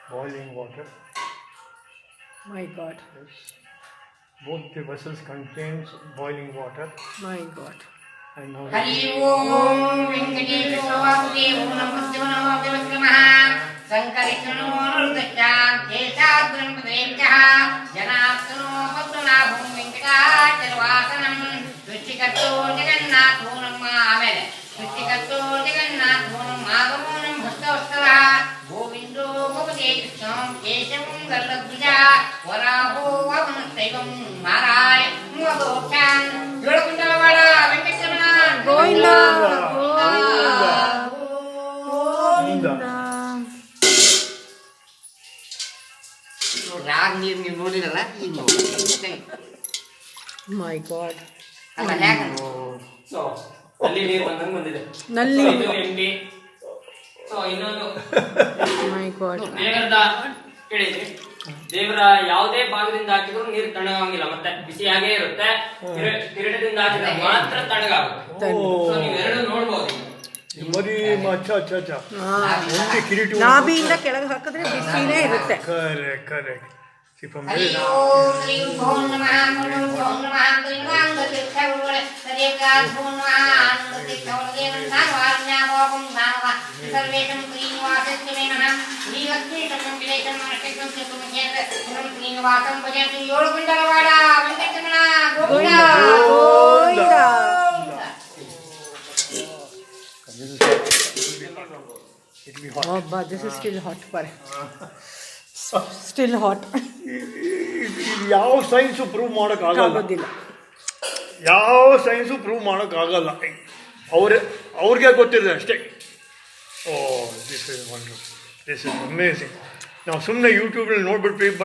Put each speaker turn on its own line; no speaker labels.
boiling water.
My God.
Yes. Both the vessels contains boiling water.
My God.
And now
Hari ओम वेंकटेश्वर वासुदेव नमस्ते नमः नमः शंकरिष्णो नृत्या केशाद्रं प्रेमः जनार्दनो पद्मनाभं वेंकटाचलवासनं सृष्टिकर्तो जगन्नाथो नमः आमेन सृष्टिकर्तो जगन्नाथो नमः आगमनं भक्तवत्सलः गोविन्दो गोपते कृष्णं केशवं गरुडध्वजा वराहो वामनशैवं नाराय मोदोक्षां जोडकुण्डलवाड वेंकटरमण
Govinda.
Govinda.
ರಾಗ ನೀವು ನೋಡಿರಲ್ಲ ಈಗ ನೋಡಿ
My God.
ಅಲ್ಲ ಲ್ಯಾಗ
ಸೊ ಅಲ್ಲಿ ನೀರು ಬಂದಂಗೆ ಬಂದಿದೆ
ನಲ್ಲಿ.
So, ಇದು ಎಂಟಿ ಸೊ ಇನ್ನೊಂದು
My God.
ದೇವರದ ಕೇಳಿದ್ರಿ ದೇವರ ಯಾವುದೇ ಭಾಗದಿಂದ ಹಾಕಿದ್ರು ನೀರು ತಣ್ಣಗಾಗಿಲ್ಲ ಮತ್ತೆ ಬಿಸಿಯಾಗೇ ಇರುತ್ತೆ ಕಿರೀಟದಿಂದ ಹಾಕಿದ್ರೆ ಮಾತ್ರ ತಣ್ಣಗಾಗುತ್ತೆ ಸೊ ನೀವೆರಡು ನೋಡ್ಬೋದು
ಮರಿ ಅಚ್ಚಾ ಒಂದೇ ಕಿರೀಟ
ನಾಭಿಯಿಂದ ಕೆಳಗೆ ಹಾಕಿದ್ರೆ ಬಿಸಿನೇ ಇರುತ್ತೆ.
Correct from
Hari
there.
ಓಂ ಶ್ರೀ ಓಂ ನಮಃ ಓಂ ನಮಃ ತ್ರಿವಾಂಗ ತೀರ್ಥಗುರುಗಳೇ ಸರಿಯಕಾಲ ಓಂ ನಮಃ ಆನಂದ ತೀರ್ಥಗುರುಗಳೇ ಧಾರವಾಣ್ಯಾಭೋಗಂ ಧಾರವ ಸರ್ವೇಶಂ ಶ್ರೀನಿವಾಸಸ್ಯ ನಮಃ ಶ್ರೀ ಲಕ್ಷ್ಮೀ ಸಂಕೇತಂ ನಮಃ ಕೇಂದ್ರ ಶ್ರೀನಿವಾಸಂ ಭಜಂತು ಏಳು ಕುಂಡಲವಾಡ Venkataramana Govinda
Govinda.
It'll be hot.
Oh, but this is still hot. Still hot.
ಇದು ಯಾವ ಸೈನ್ಸು ಪ್ರೂವ್ ಮಾಡೋಕ್ಕಾಗಲ್ಲ.
ಆಗೋದಿಲ್ಲ.
ಯಾವ ಸೈನ್ಸು ಪ್ರೂವ್ ಮಾಡೋಕ್ಕಾಗಲ್ಲ. ಅವ್ರಿಗೆ ಗೊತ್ತಿದೆ ಅಷ್ಟೇ. Oh this is wonderful, this is amazing. ನಾವು ಸುಮ್ಮನೆ ಯೂಟ್ಯೂಬಲ್ಲಿ ನೋಡ್ಬಿಟ್ವಿ.